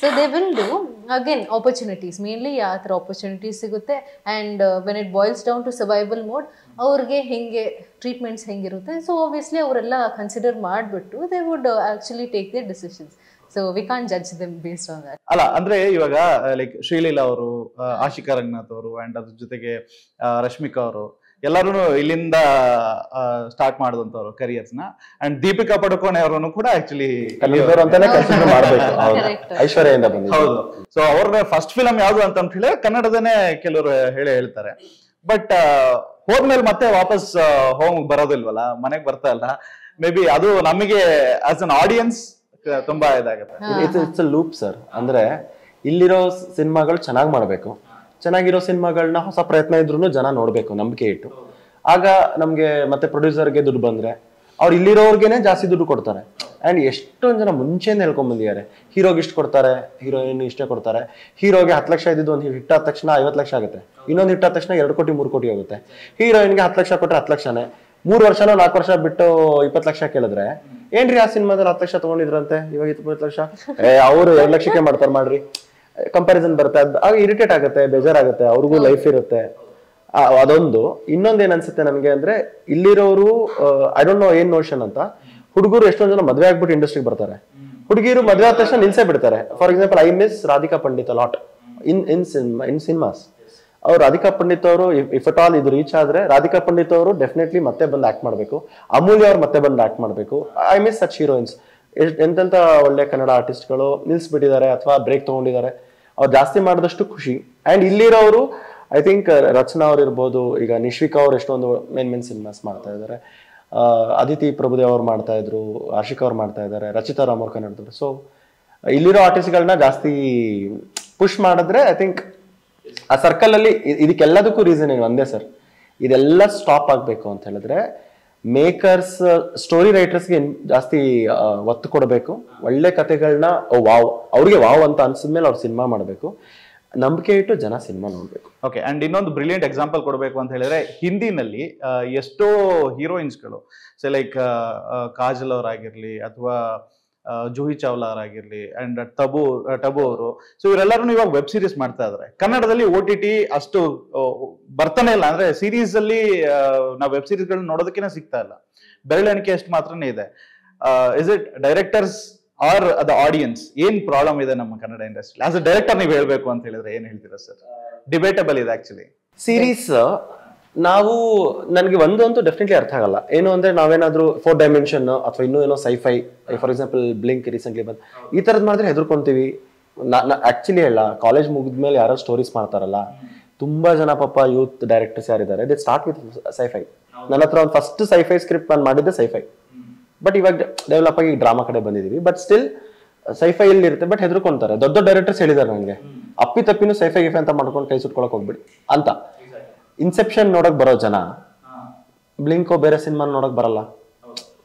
So they will do again opportunities, mainly ಯಾವ ಥರ ಆಪರ್ಚುನಿಟೀಸ್ ಸಿಗುತ್ತೆ. And when it boils down to survival mode, ಅವ್ರಿಗೆ ಹೆಂಗೆ ಟ್ರೀಟ್ಮೆಂಟ್ಸ್ ಹೆಂಗಿರುತ್ತೆ, ಸೊ ಆಬ್ವಿಯಸ್ಲಿ ಅವರೆಲ್ಲ ಕನ್ಸಿಡರ್ ಮಾಡಿಬಿಟ್ಟು they would actually take their decisions. So we can't judge them based on that. ಅಲ್ಲ, ಅಂದ್ರೆ ಇವಾಗ ಲೈಕ್ ಶ್ರೀಲೀಲಾ ಅವರು, ಆಶಿಕಾ ರಂಗನಾಥ್ ಅವರು, ಅಂಡ್ ಅದ್ರ ಜೊತೆಗೆ ರಶ್ಮಿಕಾ ಅವರು ಎಲ್ಲರೂ ಇಲ್ಲಿಂದ ಸ್ಟಾರ್ಟ್ ಮಾಡಿದಂತವ್ರು ಕರಿಯರ್ಸ್ ನ. ಅಂಡ್ ದೀಪಿಕಾ ಪಡುಕೋಣೆ ಅವರನ್ನು ಕೂಡ ಆಕ್ಚುಲಿ ಐಶ್ವರ್ಯದಿಂದ ಬಂದಿದೆ. ಹೌದು. ಸೊ ಅವ್ರ ಫಸ್ಟ್ ಫಿಲಂ ಯಾವ್ದು ಅಂತ ಹೇಳಿದ್ರೆ ಕನ್ನಡದನೇ ಕೆಲವರು ಹೇಳ್ತಾರೆ. ಬಟ್ ಹೋದ್ಮೇಲೆ ಮತ್ತೆ ವಾಪಸ್ ಹೋಮ್ ಬರೋದಿಲ್ವಲ್ಲ, ಮನೆಗೆ ಬರ್ತಾ ಇಲ್ಲ. ಮೇ ಬಿ ಅದು ನಮಗೆ ಆಸ್ ಅನ್ ಆಡಿಯನ್ಸ್ ತುಂಬಾ ಇದಾಗುತ್ತೆ. It's a loop sir. ಅಂದ್ರೆ ಇಲ್ಲಿರೋ ಸಿನಿಮಾಗಳು ಚೆನ್ನಾಗಿ ಮಾಡ್ಬೇಕು, ಚೆನ್ನಾಗಿರೋ ಸಿನಿಮಾಗಳನ್ನ ಹೊಸ ಪ್ರಯತ್ನ ಇದ್ರೂ ಜನ ನೋಡ್ಬೇಕು ನಂಬಿಕೆ ಇಟ್ಟು. ಆಗ ನಮ್ಗೆ ಮತ್ತೆ ಪ್ರೊಡ್ಯೂಸರ್ಗೆ ದುಡ್ಡು ಬಂದ್ರೆ ಅವ್ರು ಇಲ್ಲಿರೋರ್ಗೆನೆ ಜಾಸ್ತಿ ದುಡ್ಡು ಕೊಡ್ತಾರೆ. ಆ್ಯಂಡ್ ಎಷ್ಟೊಂದು ಜನ ಮುಂಚೆಯಿಂದ ಹೇಳ್ಕೊಂಡ್ ಬಂದಿದ್ದಾರೆ, ಹೀರೋಗೆ ಇಷ್ಟು ಕೊಡ್ತಾರೆ, ಹೀರೋಯಿನ್ ಇಷ್ಟೇ ಕೊಡ್ತಾರೆ. ಹೀರೋಗೆ 10 ಲಕ್ಷ ಇದ್ದಿದ್ದು ಒಂದು ಹಿಟ್ ಆದ ತಕ್ಷಣ 50 ಲಕ್ಷ ಆಗುತ್ತೆ, ಇನ್ನೊಂದು ಹಿಟ್ ಆದ ತಕ್ಷಣ 2 ಕೋಟಿ 3 ಕೋಟಿ ಆಗುತ್ತೆ. ಹೀರೋಯಿನ್ಗೆ 10 ಲಕ್ಷ ಕೊಟ್ಟರೆ 10 ಲಕ್ಷನೇ, 3 ವರ್ಷನೋ 4 ವರ್ಷ ಬಿಟ್ಟು 20 ಲಕ್ಷ ಕೇಳಿದ್ರೆ ಏನ್ರಿ ಆ ಸಿನಿಮಾದಲ್ಲಿ 10 ಲಕ್ಷ ತಗೊಂಡಿದ್ರಂತೆ ಇವಾಗ 20 ಲಕ್ಷ, ಅವ್ರು 2 ಲಕ್ಷಕ್ಕೆ ಮಾಡ್ತಾರೆ ಮಾಡ್ರಿ, ಕಂಪ್ಯಾರಿಸನ್ ಬರುತ್ತೆ. ಆಗ ಇರಿಟೇಟ್ ಆಗುತ್ತೆ, ಬೇಜಾರಾಗುತ್ತೆ, ಅವ್ರಿಗೂ ಲೈಫ್ ಇರುತ್ತೆ. ಅದೊಂದು. ಇನ್ನೊಂದು ಏನ್ ಅನ್ಸುತ್ತೆ ನನ್ಗೆ ಅಂದ್ರೆ, ಇಲ್ಲಿರೋರು ಐ ಡೋಂಟ್ ನೋ ಏನ್ ನೋಷನ್ ಅಂತ, ಹುಡುಗರು ಎಷ್ಟೊಂದು ಜನ ಮದ್ವೆ ಆಗ್ಬಿಟ್ಟು ಇಂಡಸ್ಟ್ರಿಗೆ ಬರ್ತಾರೆ, ಹುಡುಗಿರು ಮದ್ವೆ ಆದ ತಕ್ಷಣ ನಿಲ್ಸೇ ಬಿಡ್ತಾರೆ. For example, I miss Radhika Pandit lot in cinemas. ಅವ್ರು ರಾಧಿಕಾ ಪಂಡಿತ್ ಅವರು ಇಫ್ ಅಟ್ ಆಲ್ ಇದು ರೀಚ್ ಆದ್ರೆ, ರಾಧಿಕಾ ಪಂಡಿತ್ ಅವರು ಡೆಫಿನೆಟ್ಲಿ ಮತ್ತೆ ಬಂದು ಆಕ್ಟ್ ಮಾಡ್ಬೇಕು, ಅಮೂಲ್ಯ ಅವ್ರು ಮತ್ತೆ ಬಂದು ಆಕ್ಟ್ ಮಾಡ್ಬೇಕು. I miss such heroines. ಎಂತೆಂತ ಒಳ್ಳೆ ಕನ್ನಡ ಆರ್ಟಿಸ್ಟ್ಗಳು ನಿಲ್ಸ್ಬಿಟ್ಟಿದ್ದಾರೆ ಅಥವಾ ಬ್ರೇಕ್ ತಗೊಂಡಿದ್ದಾರೆ. ಅವ್ರು ಜಾಸ್ತಿ ಮಾಡಿದಷ್ಟು ಖುಷಿ. ಅಂಡ್ ಇಲ್ಲಿರೋರು ಐ ಥಿಂಕ್ ರಚನಾ ಅವ್ರು ಇರ್ಬೋದು, ಈಗ ನಿಶ್ವಿಕಾ ಅವ್ರು ಎಷ್ಟೊಂದು ಮೇನ್ ಸಿನಿಮಾಸ್ ಮಾಡ್ತಾ ಇದ್ದಾರೆ, ಅದಿತಿ ಪ್ರಭುದೇವ್ ಅವ್ರು ಮಾಡ್ತಾ ಇದ್ರು, ಆಶಿಕ್ ಅವ್ರು ಮಾಡ್ತಾ ಇದ್ದಾರೆ, ರಚಿತಾ ರಾಮ್ ಅವ್ರು ಕನ್ನಡದವರು. ಸೊ ಇಲ್ಲಿರೋ ಆರ್ಟಿಸ್ಟ್ಗಳನ್ನ ಜಾಸ್ತಿ ಪುಷ್ ಮಾಡಿದ್ರೆ ಐ ಥಿಂಕ್ ಆ ಸರ್ಕಲ್ ಅಲ್ಲಿ ಇದಕ್ಕೆಲ್ಲದಕ್ಕೂ ರೀಸನ್ ಏನು ಒಂದೇ ಸರ್, ಇದೆಲ್ಲ ಸ್ಟಾಪ್ ಆಗ್ಬೇಕು ಅಂತ ಹೇಳಿದ್ರೆ ಮೇಕರ್ಸ್, ಸ್ಟೋರಿ ರೈಟರ್ಸ್ಗೆ ಜಾಸ್ತಿ ಒತ್ತು ಕೊಡಬೇಕು. ಒಳ್ಳೆ ಕಥೆಗಳನ್ನ ವಾವ್, ಅವ್ರಿಗೆ ವಾವ್ ಅಂತ ಅನ್ಸಿದ್ಮೇಲೆ ಅವ್ರು ಸಿನಿಮಾ ಮಾಡಬೇಕು, ನಂಬಿಕೆ ಇಟ್ಟು ಜನ ಸಿನಿಮಾ ನೋಡ್ಬೇಕು. ಓಕೆ. ಅಂಡ್ ಇನ್ನೊಂದು ಬ್ರಿಲಿಯಂಟ್ ಎಕ್ಸಾಂಪಲ್ ಕೊಡಬೇಕು ಅಂತ ಹೇಳಿದ್ರೆ, ಹಿಂದಿನಲ್ಲಿ ಎಷ್ಟೋ ಹೀರೋಯಿನ್ಸ್ಗಳು ಲೈಕ್ ಕಾಜಲ್ ಅವರಾಗಿರ್ಲಿ ಅಥವಾ ಜೂಹಿ ಚಾವ್ಲಾ ಅವರಾಗಿರ್ಲಿ ಅಂಡ್ ಟಬು ಅವರು, ಸೊ ಇವರೆಲ್ಲರೂ ಇವಾಗ ವೆಬ್ ಸೀರೀಸ್ ಮಾಡ್ತಾ ಇದಾರೆ. ಕನ್ನಡದಲ್ಲಿ OTT ಅಷ್ಟು ಬರ್ತಾನೆ ಇಲ್ಲ, ಅಂದ್ರೆ ಸೀರೀಸ್ ಅಲ್ಲಿ ನಾವು ವೆಬ್ ಸೀರೀಸ್ ಗಳನ್ನ ನೋಡೋದಕ್ಕೆ ಸಿಗ್ತಾ ಇಲ್ಲ, ಬೆರಳೆಣಿಕೆ ಅಷ್ಟು ಮಾತ್ರನೇ ಇದೆ. Is it directors are the audience? ಏನ್ ಪ್ರಾಬ್ಲಮ್ ಇದೆ ನಮ್ಮ Kannada industry? As a director ನೀವು ಹೇಳ್ಬೇಕು ಅಂತ ಹೇಳಿದ್ರೆ ಏನ್ ಹೇಳ್ತೀರಾ ಸರ್? ಡಿಬೇಟಬಲ್ ಇದೆ ಆಕ್ಚುಲಿ ಸೀರೀಸ್. ನಾವು ನನಗೆ ಒಂದಂತೂ ಡೆಫಿನೆಟ್ಲಿ ಅರ್ಥ ಆಗಲ್ಲ, ಏನು ಅಂದ್ರೆ ನಾವೇನಾದ್ರೂ 4 ಡೈಮೆನ್ಷನ್ ಅಥವಾ ಇನ್ನೂ ಏನೋ sci-fi, for example blink recently ಬಂದು ಈ ತರದ್ ಮಾಡಿದ್ರೆ ಹೆದರ್ಕೊಂತೀವಿ. ಆಕ್ಚುಲಿ ಹೇಳ, ಕಾಲೇಜ್ ಮುಗಿದ್ಮೇಲೆ ಯಾರೋ ಸ್ಟೋರೀಸ್ ಮಾಡ್ತಾರಲ್ಲ, ತುಂಬಾ ಜನ ಪಾಪ ಯೂತ್ ಡೈರೆಕ್ಟರ್ಸ್ ಯಾರಿದ್ದಾರೆ, ದೇ ಸ್ಟಾರ್ಟ್ ವಿತ್ ಸೈಫೈ. ನನ್ನ ಹತ್ರ ಒಂದು ಫಸ್ಟ್ ಸೈಫೈ ಸ್ಕ್ರಿಪ್ಟ್ ನಾನು ಮಾಡಿದ್ದೆ ಸೈಫೈ, ಬಟ್ ಇವಾಗ ಡೆವಲಪ್ ಆಗಿ ಡ್ರಾಮಾ ಕಡೆ ಬಂದಿದೀವಿ. ಬಟ್ ಸ್ಟಿಲ್ ಸೈಫೈ ಇಲ್ಲಿ ಇರುತ್ತೆ, ಬಟ್ ಹೆದರ್ಕೊಂತಾರೆ. ದೊಡ್ಡ ಡೈರೆಕ್ಟರ್ಸ್ ಹೇಳಿದಾರೆ ನನಗೆ, ಅಪ್ಪಿ ತಪ್ಪಿನೂ ಸೈಫೈ ಗಿಫೈ ಅಂತ ಮಾಡ್ಕೊಂಡು ಕೈ ಸುಟ್ಕೊಳಕ್ ಹೋಗ್ಬಿಡಿ ಅಂತ. ಇನ್ಸೆಪ್ಷನ್ ನೋಡಕ್ ಬರೋ ಜನ ಬ್ಲಿಂಕೋ ಬೇರೆ ಸಿನಿಮಾ ನೋಡಕ್ ಬರಲ್ಲ,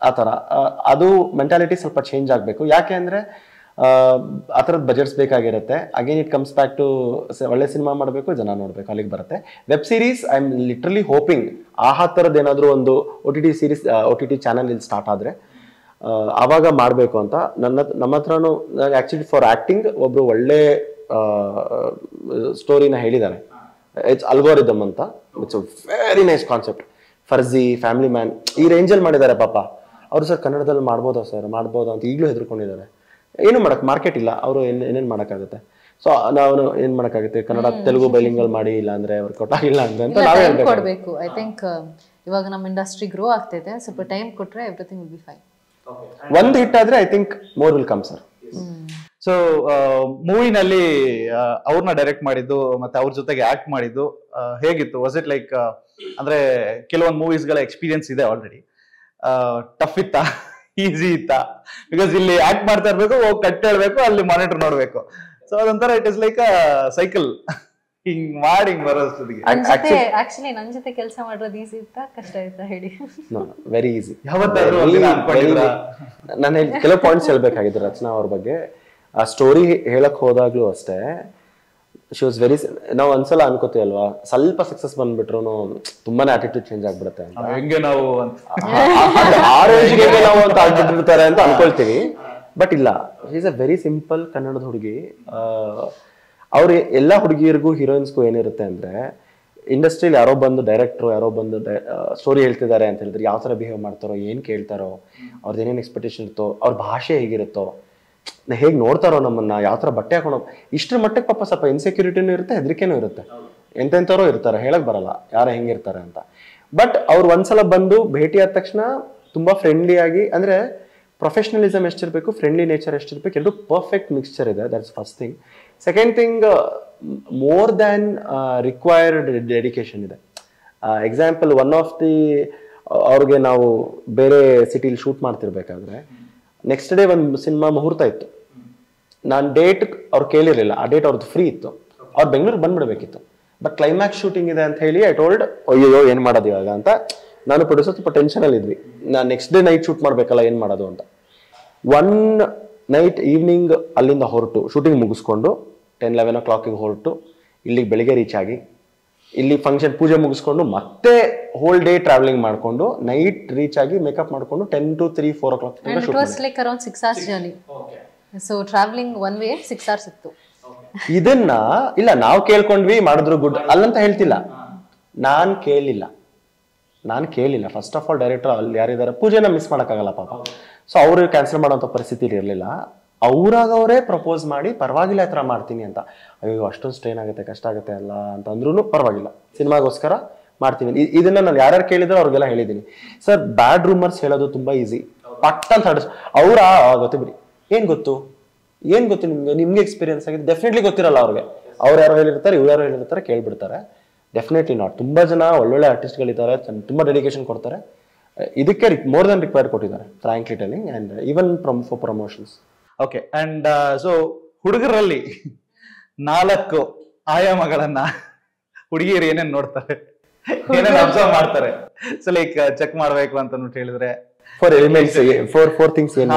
ಆತರ. ಅದು ಮೆಂಟಾಲಿಟಿ ಸ್ವಲ್ಪ ಚೇಂಜ್ ಆಗ್ಬೇಕು. ಯಾಕೆ ಅಂದ್ರೆ ಆ ಥರದ ಬಜೆಟ್ಸ್ ಬೇಕಾಗಿರುತ್ತೆ. Again it comes back to ಒಳ್ಳೆ ಸಿನಿಮಾ ಮಾಡಬೇಕು, ಜನ ನೋಡ್ಬೇಕು, ಅಲ್ಲಿಗೆ ಬರುತ್ತೆ. Web series I am literally hoping ಆ ಥರದ್ದು ಏನಾದರೂ ಒಂದು OTT ಸೀರೀಸ್, OTT ಚಾನಲ್ ಇಲ್ಲಿ ಸ್ಟಾರ್ಟ್ ಆದ್ರೆ ಆವಾಗ ಮಾಡಬೇಕು ಅಂತ ನಮ್ಮ ಹತ್ರನೂ. ಆಕ್ಚುಲಿ ಫಾರ್ ಆಕ್ಟಿಂಗ್ ಒಬ್ರು ಒಳ್ಳೆ ಸ್ಟೋರಿನ ಹೇಳಿದ್ದಾರೆ, ಇಟ್ಸ್ ಅಲ್ಗೋರಿದಮ್ ಅಂತ. It's very nice concept. Farzi, family man, ಈ ರೇಂಜಲ್ಲಿ ಮಾಡಿದ್ದಾರೆ ಪಾಪ ಅವರು. ಸರ್ ಕನ್ನಡದಲ್ಲಿ ಮಾಡ್ಬೋದಾ ಸರ್, ಮಾಡ್ಬೋದಾ ಅಂತ ಈಗಲೂ ಹೆದರ್ಕೊಂಡಿದ್ದಾರೆ. ಏನು ಮಾಡಕ್ ಮಾರ್ಕೆಟ್ ಇಲ್ಲ, ಅವರು ಏನೇನು ಮಾಡೋಕ್ಕಾಗುತ್ತೆ. ಸೊ ನಾವು ಏನ್ ಮಾಡೋಕ್ಕಾಗುತ್ತೆ, ಕನ್ನಡ ತೆಲುಗು ಬೈಲಿಂಗಲ್ ಮಾಡಿ, ಇಲ್ಲ ಅಂದ್ರೆ ವರ್ಕೌಟ್ ಆಗಿಲ್ಲ ಅಂದ್ರೆ ಅಂತ ನಾವೇ ಕೊಡ್ಬೇಕು. ಐ ಥಿಂಕ್ ಇವಾಗ ನಮ್ಮ ಇಂಡಸ್ಟ್ರಿ ಗ್ರೋ ಆಗ್ತೈತೆ, ಸ್ವಲ್ಪ ಟೈಮ್ ಕೊಟ್ರೆ ಎವ್ರಿಥಿಂಗ್ ವಿಲ್ ಬಿ ಫೈನ್. ಒಂದು ಹಿಟ್ ಆದ್ರೆ I think more will come sir. So ಮೂವಿನಲ್ಲಿ ಅವ್ರನ್ನ ಡೈರೆಕ್ಟ್ ಮಾಡಿದ್ದು ಮತ್ತೆ ಅವ್ರ ಜೊತೆಗೆ ಆಕ್ಟ್ ಮಾಡಿದ್ದು ಹೇಗಿತ್ತು? ವಾಸ್ ಇಟ್ ಲೈಕ್, ಅಂದ್ರೆ ಕೆಲವೊಂದು ಮೂವೀಸ್ ಗಳ ಎಕ್ಸ್ಪೀರಿಯನ್ಸ್ ಇದೆ ಆಲ್ರೆಡಿ, ಟಫ್ ಇತ್ತಾ, ಈಸಿ ಇತ್ತಾ? ಬಿಕಾಸ್ ಇಲ್ಲಿ ಆಕ್ಟ್ ಮಾಡ್ತಾ ಇರ್ಬೇಕು, ಹೋಗಿ ಕಟ್ ಹೇಳ್ಬೇಕು, ಅಲ್ಲಿ ಮಾನಿಟರ್ ನೋಡ್ಬೇಕು. ಸೊ ಅದೊಂಥರ it is like a cycle, ಹಿಂಗ್ ಮಾಡಿ ಹಿಂಗ್ ಬರೋಷ್ಟೊತ್ತಿಗೆ. ಆಕ್ಚುಲಿ ನನ್ ಜೊತೆ ಕೆಲಸ ಮಾಡೋದು ಈಸಿ ಇತ್ತಾ ಕಷ್ಟ ಆಯ್ತಾ ಹೇಳಿ? Very easy. ಯಾವತ್ತಾದ್ರೂ ನಾನು ಕೆಲವು ಪಾಯಿಂಟ್ಸ್ ಹೇಳ್ಬೇಕಾಗಿತ್ತು ರಚನಾ ಅವ್ರ ಬಗ್ಗೆ. ಆ ಸ್ಟೋರಿ ಹೇಳಕ್ ಹೋದಾಗ್ಲೂ ಅಷ್ಟೇ, ಶಿ ವಾಸ್ ವೆರಿ, ನಾವು ಒಂದ್ಸಲ ಅನ್ಕೋತೀವಿ ಅಲ್ವಾ, ಸ್ವಲ್ಪ ಸಕ್ಸಸ್ ಬಂದ್ಬಿಟ್ರು ತುಂಬಾನೇ ಆಟಿಟ್ಯೂಡ್ ಚೇಂಜ್ ಆಗ್ಬಿಡುತ್ತೆ ಅಂತ. ಹೆಂಗೆ ನಾವು ಆ ರೇಂಜ್ಗೆ ನಾವು ಅಂತ ಆಗ್ಬಿಟ್ಟಿರ್ತಾರೆ ಅಂತ ಅನ್ಕೊಳ್ತೀವಿ. ಬಟ್ ಇಲ್ಲ, ಈಸ್ ಅ ವೆರಿ ಸಿಂಪಲ್ ಕನ್ನಡದ ಹುಡುಗಿ. ಅವ್ರು ಎಲ್ಲ ಹುಡುಗಿಯರಿಗೂ ಹೀರೋಯಿನ್ಸ್ಗೂ ಏನಿರುತ್ತೆ ಅಂದ್ರೆ, ಇಂಡಸ್ಟ್ರಿಯಲ್ಲಿ ಯಾರೋ ಬಂದು ಡೈರೆಕ್ಟ್ರು ಯಾರೋ ಬಂದು ಸ್ಟೋರಿ ಹೇಳ್ತಿದ್ದಾರೆ ಅಂತ ಹೇಳಿದ್ರೆ ಯಾವ ಥರ ಬಿಹೇವ್ ಮಾಡ್ತಾರೋ, ಏನು ಕೇಳ್ತಾರೋ, ಅವ್ರದ್ದು ಏನೇನು ಎಕ್ಸ್ಪೆಕ್ಟೇಷನ್ ಇರುತ್ತೋ, ಅವ್ರ ಭಾಷೆ ಹೇಗಿರುತ್ತೋ, ಹೇಗೆ ನೋಡ್ತಾರೋ ನಮ್ಮನ್ನ, ಯಾವ ಥರ ಬಟ್ಟೆ ಹಾಕೊಂಡು, ಇಷ್ಟರ ಮಟ್ಟಕ್ಕೆ ಪಾಪ ಸ್ವಲ್ಪ ಇನ್ಸೆಕ್ಯೂರಿಟಿನೂ ಇರುತ್ತೆ, ಹೆದರಿಕೆನೂ ಇರುತ್ತೆ. ಎಂತೆಂಥವ್ರೋ ಇರ್ತಾರೆ, ಹೇಳಕ್ ಬರಲ್ಲ ಯಾರು ಹೆಂಗಿರ್ತಾರೆ ಅಂತ. ಬಟ್ ಅವ್ರು ಒಂದ್ಸಲ ಬಂದು ಭೇಟಿ ಆದ ತಕ್ಷಣ ತುಂಬಾ ಫ್ರೆಂಡ್ಲಿ ಆಗಿ, ಅಂದ್ರೆ ಪ್ರೊಫೆಷನಲಿಸಮ್ ಎಷ್ಟಿರ್ಬೇಕು, ಫ್ರೆಂಡ್ಲಿ ನೇಚರ್ ಎಷ್ಟಿರ್ಬೇಕು, ಎರಡು ಪರ್ಫೆಕ್ಟ್ ಮಿಕ್ಸ್ಚರ್ ಇದೆ. That's first thing. Second thing, more than required dedication ಇದೆ. ಎಕ್ಸಾಂಪಲ್, ಒನ್ ಆಫ್ ದಿ, ಅವ್ರಿಗೆ ನಾವು ಬೇರೆ ಸಿಟಿಲಿ ಶೂಟ್ ಮಾಡ್ತಿರ್ಬೇಕಾದ್ರೆ ನೆಕ್ಸ್ಟ್ ಡೇ ಒಂದು ಸಿನಿಮಾ ಮುಹೂರ್ತ ಇತ್ತು. ನಾನು ಡೇಟ್ ಅವ್ರು ಕೇಳಿರಲಿಲ್ಲ, ಆ ಡೇಟ್ ಅವ್ರದ್ದು ಫ್ರೀ ಇತ್ತು, ಅವ್ರು ಬೆಂಗಳೂರಿಗೆ ಬಂದ್ಬಿಡ್ಬೇಕಿತ್ತು. ಬಟ್ ಕ್ಲೈಮ್ಯಾಕ್ಸ್ ಶೂಟಿಂಗ್ ಇದೆ ಅಂತ ಹೇಳಿ ಐ ಟೋಲ್ಡ್, ಅಯ್ಯೋ ಏನು ಮಾಡೋದು ಇವಾಗ ಅಂತ ನಾನು ಪ್ರೊಡ್ಯೂಸರ್ ಸ್ವಲ್ಪ ಟೆನ್ಷನಲ್ಲಿ ಇದ್ವಿ. ನಾನು ನೆಕ್ಸ್ಟ್ ಡೇ ನೈಟ್ ಶೂಟ್ ಮಾಡಬೇಕಲ್ಲ, ಏನು ಮಾಡೋದು ಅಂತ. ಒನ್ ನೈಟ್ ಈವ್ನಿಂಗ್ ಅಲ್ಲಿಂದ ಹೊರಟು ಶೂಟಿಂಗ್ ಮುಗಿಸ್ಕೊಂಡು 10-11 o'clock ಹೊರಟು ಇಲ್ಲಿಗೆ ಬೆಳಿಗ್ಗೆ ರೀಚ್ ಆಗಿ, ಇಲ್ಲಿ ಫಂಕ್ಷನ್ ಪೂಜೆ ಮುಗಿಸ್ಕೊಂಡು ಮತ್ತೆ ಹೋಲ್ ಡೇ ಟ್ರಾವೆಲಿಂಗ್ ಮಾಡ್ಕೊಂಡು ನೈಟ್ ರೀಚ್ ಆಗಿ ಮೇಕಪ್ ಮಾಡ್ಕೊಂಡು 10 to 3-4 o'clock it was like around 6 hours journey. So traveling one way 6 hours ಇತ್ತು. ಇದನ್ನ ಇಲ್ಲ ನಾವು ಕೇಳ್ಕೊಂಡ್ವಿ ಮಾಡಿದ್ರು ಗುಡ್ ಅಲ್ಲಂತ ಹೇಳ್ತಿಲ್ಲ, ನಾನ್ ಕೇಳಿಲ್ಲ. ಫಸ್ಟ್ ಆಫ್ ಆಲ್ ಡೈರೆಕ್ಟರ್ ಅಲ್ಲಿ ಯಾರಿದ್ದಾರೆ, ಪೂಜೆನ ಮಿಸ್ ಮಾಡೋಕ್ಕಾಗಲ್ಲ ಪಾಪ. ಸೊ ಅವರು ಕ್ಯಾನ್ಸಲ್ ಮಾಡೋಂಥ ಪರಿಸ್ಥಿತಿ ಇರಲಿಲ್ಲ. ಅವರೇ ಪ್ರಪೋಸ್ ಮಾಡಿ ಪರವಾಗಿಲ್ಲ ಈ ಥರ ಮಾಡ್ತೀನಿ ಅಂತ. ಅಯ್ಯೋ ಅಷ್ಟೊಂದು ಸ್ಟ್ರೈನ್ ಆಗುತ್ತೆ, ಕಷ್ಟ ಆಗುತ್ತೆ ಅಲ್ಲ ಅಂತಂದ್ರೂ ಪರವಾಗಿಲ್ಲ, ಸಿನಿಮಾಗೋಸ್ಕರ ಮಾಡ್ತೀನಿ. ಇದನ್ನ ನಾನು ಯಾರ್ಯಾರು ಕೇಳಿದ್ರು ಅವ್ರಿಗೆಲ್ಲ ಹೇಳಿದ್ದೀನಿ. ಸರ್ ಬ್ಯಾಡ್ ರೂಮರ್ಸ್ ಹೇಳೋದು ತುಂಬಾ ಈಸಿ, ಪಟ್ ಅಂತ ಅವ್ರ ಗೊತ್ತು ಬಿಡಿ. ಏನ್ ಗೊತ್ತು ನಿಮ್ಗೆ ಎಕ್ಸ್ಪೀರಿಯನ್ಸ್ ಆಗಿದೆ, ಡೆಫಿನೆಟ್ಲಿ ಗೊತ್ತಿರಲ್ಲ ಅವ್ರಿಗೆ. ಅವ್ರು ಯಾರೋ ಹೇಳಿರ್ತಾರೆ, ಇವ್ರು ಯಾರೋ ಹೇಳಿರ್ತಾರೆ, ಕೇಳ್ಬಿಡ್ತಾರೆ. Definitely not. ತುಂಬಾ ಜನ ಒಳ್ಳೊಳ್ಳೆ ಆರ್ಟಿಸ್ಟ್ಗಳಿದ್ದಾರೆ, ತುಂಬಾ ಡೆಡಿಕೇಶನ್ ಕೊಡ್ತಾರೆ. ಇದಕ್ಕೆ ಮೋರ್ ದನ್ ರಿಕ್ವೈರ್ಡ್ ಕೊಟ್ಟಿದ್ದಾರೆ, frankly telling, and even for promotions. Okay. And so ಹುಡುಗರಲ್ಲಿ 4 ಆಯಾಮಗಳನ್ನ ಹುಡುಗಿಯರು ಏನೇನ್ ನೋಡ್ತಾರೆ, ಏನೇನ್ ಅಬ್ಸರ್ವ್ ಮಾಡ್ತಾರೆ? ಸೊ ಲೈಕ್ ಚೆಕ್ ಮಾಡ್ಬೇಕು ಅಂತ ಹೇಳಿದ್ರೆ ಫಾರ್ ಎಲಿಮೆಂಟ್ಸ್ ಫೋರ್ ಥಿಂಗ್ಸ್ ಏನ್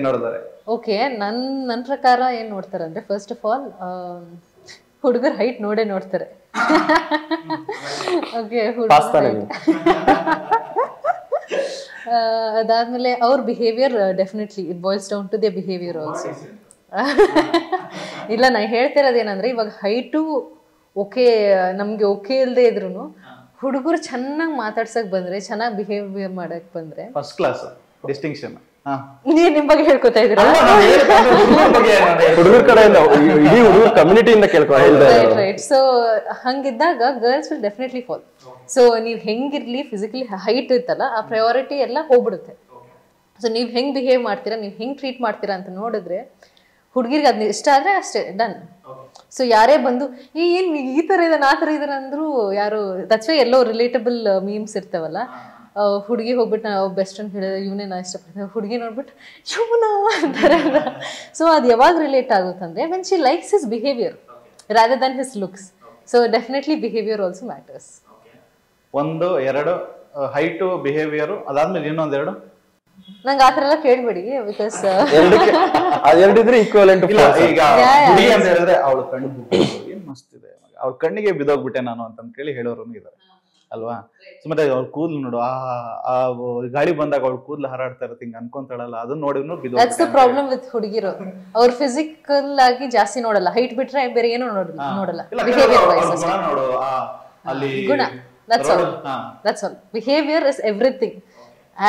ನೋಡ್ತಾರೆ? ಓಕೆ, ನನ್ನ ಪ್ರಕಾರ ಏನ್ ನೋಡ್ತಾರೆ ಅಂದ್ರೆ, ಫಸ್ಟ್ ಆಫ್ ಆಲ್ ಹುಡುಗರ ಹೈಟ್ ನೋಡ್ತಾರೆ. ಓಕೆ, ಅದಾದ್ಮೇಲೆ ಅವ್ರ behaviour, definitely it boils down to their behaviour also. ಇಲ್ಲ, ನಾ ಹೇಳ್ತಿರೋದೇನಂದ್ರೆ, ಇವಾಗ ಹೈಟು ಓಕೆ ನಮ್ಗೆ ಓಕೆ ಇಲ್ಲದೆ ಇದ್ರು ಹುಡುಗರು ಚೆನ್ನಾಗಿ ಮಾತಾಡ್ಸಕ್ ಬಂದ್ರೆ, ಚೆನ್ನಾಗಿ ಬಿಹೇವಿಯರ್ ಮಾಡಕ್ ಬಂದ್ರೆ ಫಸ್ಟ್ ಕ್ಲಾಸ್ ಡಿಸ್ಟಿಂಕ್ಷನ್. ನೀವ್ ನಿಮ್ ಬಗ್ಗೆ ಹೇಳ್ಕೊತಾ ಇದ್ದೀರಾ? ಹುಡುಗರ ಕಡೆಯಿಂದ ಇಡೀ ಹುಡುಗರ ಕಮ್ಯುನಿಟಿಯಿಂದ ರೈಟ್. ಸೊ ಹಂಗಿದ್ದಾಗ girls will definitely fall. So ನೀವ್ ಹೆಂಗಿರ್ಲಿ, ಫಿಸಿಕಲಿ ಹೈಟ್ ಇರ್ತಲ್ಲ, ಆ ಪ್ರಯಾರಿಟಿ ಎಲ್ಲ ಹೋಗ್ಬಿಡುತ್ತೆ. ಸೊ ನೀವ್ ಹೆಂಗ್ ಬಿಹೇವ್ ಮಾಡ್ತೀರಾ, ನೀವ್ ಹೆಂಗ್ ಟ್ರೀಟ್ ಮಾಡ್ತೀರಾ ಅಂತ ನೋಡಿದ್ರೆ ಹುಡುಗಿರ್ಗೆ ಅದ್ನ ಇಷ್ಟ ಆದ್ರೆ ಅಷ್ಟೇ, ಡನ್. ಸೊ ಯಾರೇ ಬಂದು ಏನ್ ಈ ತರ ಇದಾರೆ ಆ ತರ ಇದಾರೆ ಅಂದ್ರು ಯಾರು, that's why yellow relatable memes ಇರ್ತಾವಲ್ಲ. ಹುಡುಗಿ ಹೋಗ್ಬಿಟ್ಟು ನಾವು ಬೆಸ್ಟ್ ಫ್ರೆಂಡ್ ಹೇಳಿದ್ರೆ ಇವನೇ ನಾ ಇಷ್ಟಪಡ್ತೇವೆ, ಹುಡುಗಿ ನೋಡ್ಬಿಟ್ಟು ಇವನಾ ಅಂತಾರೆ. ಸೊ ಅದು ಯಾವಾಗ ರಿಲೇಟ್ ಆಗುತ್ತಂದ್ರೆ when she likes his behaviour rather than his looks. So definitely behaviour also matters. 1, 2 height, behaviour, ಅದಾದ್ಮೇಲೆ ಇನ್ನೊಂದೆರಡು ನಂಗೆ ಆತರ ಎಲ್ಲ ಕೇಳ್ಬೇಡಿ, ಬಿಕಾಸ್ ಅದೆರಡಿದ್ರೆ ಈಕ್ವಲೆಂಟ್. ಈಗ ಹುಡುಗಿ ಅಂತ ಹೇಳಿದ್ರೆ ಅವಳು ಕಣ್ಣು ಏನ್ ಮಸ್ತ್ ಇದೆ, ಅವ್ಳ ಕಣ್ಣಿಗೆ ಬಿದೋಗ್ಬಿಟ್ಟೆ ನಾನು ಅಂತ ಹೇಳಿ ಹೇಳೋರು ಇದ್ದಾರೆ ಅಲ್ವಾ? ಸುಮ್ಮನೆ ಅವ್ರ ಕೂದ್ಲು ನೋಡು, ಆ ಗಾಳಿ ಬಂದಾಗ ಅವ್ಳ ಕೂದ್ಲು ಹಾರಾಡ್ತಾ ಇರತ್ತೆ, ಹಿಂಗ ಅನ್ಕೊಂತಾಳಲ್ಲ, ಅದನ್ನ ನೋಡಿದ್ರು ಬಿದೋಗ್ಬಿಟ್ಟೆ. ದಟ್ಸ್ ದ ಪ್ರಾಬ್ಲಮ್ ವಿತ್ ಹುಡುಗಿರು. ಅವ್ರ ಫಿಸಿಕಲ್ ಆಗಿ ಜಾಸ್ತಿ ನೋಡಲ್ಲ, ಹೈಟ್ ಬಿಟ್ರೆ ಬೇರೆ ಏನೋ ನೋಡಲ್ಲ. ಬಿಹೇವಿಯರ್ ವೈಸ್ ನೋಡು, ಅಲ್ಲಿ ಗುಣ, that's all. Behaviour is everything,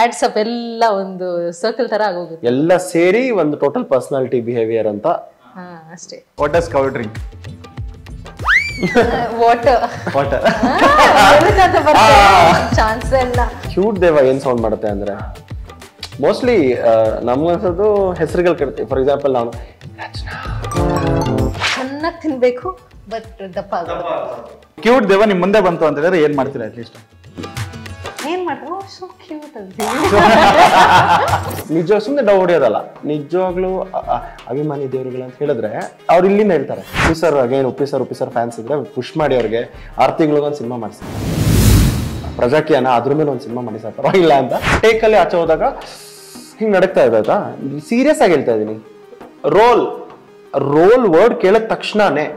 adds up, ಎಲ್ಲ ಒಂದು ಸರ್ಕಲ್ ತರ ಆಗೋಗುತ್ತೆ, ಎಲ್ಲ ಸೇರಿ ಒಂದು ಟೋಟಲ್ ಪರ್ಸನಾಲಿಟಿ ಬಿಹೇವಿಯರ್ ಅಂತ. ಅಷ್ಟೇ. What does cow drink? Water. Chance ಇಲ್ಲ. ಕ್ಯೂಟ್ ದೇವ ಏನ್ ಸೌಂಡ್ ಮಾಡುತ್ತೆ ಅಂದ್ರೆ, ಮೋಸ್ಟ್ಲಿ ನಮ್ಗನ್ಸೋದು ಹೆಸರುಗಳು ಕೇಳ್ತೀವಿ. ಫಾರ್ ಎಕ್ಸಾಂಪಲ್, ನಾನು ಚೆನ್ನಾಗಿ ತಿನ್ಬೇಕು ಬಟ್ ದಪ್ಪ ಆಗೋದು. ಕ್ಯೂಟ್ ದೇವ ನಿಮ್ ಮುಂದೆ ಬಂತು ಅಂತ ಹೇಳಿದ್ರೆ ಏನ್ ಮಾಡ್ತೀರಾ? ಅಟ್ಲೀಸ್ಟ್ ಏನ್ ಮಾಡ್ತಾರೆ? ಸೋ ಕ್ಯೂಟ್ ಅಂತ. ನಿಜ ಸುಮ್ಮನೆ ಡೌ ಹೊಡಿಯೋದಲ್ಲ, ನಿಜವಾಗ್ಲೂ ಅಭಿಮಾನಿ ದೇವರುಗಳು ಅಂತ ಹೇಳಿದ್ರೆ ಅವ್ರು ಇಲ್ಲಿಂದ ಹೇಳ್ತಾರೆ, ಉಪ್ಪಿಸರ್ ಅಗೇನ್ ಉಪ್ಪಿಸರ್ ಫ್ಯಾನ್ಸ್ ಇದ್ರೆ ಪುಷ್ ಮಾಡಿ ಅವ್ರಿಗೆ 6 ತಿಂಗಳಿಗೊಂದು ಸಿನಿಮಾ ಮಾಡಿಸಿ, ಪ್ರಜಾಕಿಯನ ಅದ್ರ ಮೇಲೆ ಒಂದು ಸಿನಿಮಾ ಮಾಡಿ ಸರ್ ಪರವಾಗಿಲ್ಲ ಅಂತ. ಟೇಕಲ್ಲಿ ಆಚೆ ಹೋದಾಗ ಹಿಂಗೆ ನಡಕ್ತಾ ಇದ್ದಾಯ್ತಾ, ಸೀರಿಯಸ್ ಆಗಿ ಹೇಳ್ತಾ ಇದ್ದೀನಿ. ರೋಲ್ ವರ್ಡ್ ಕೇಳಿದ ತಕ್ಷಣನೇ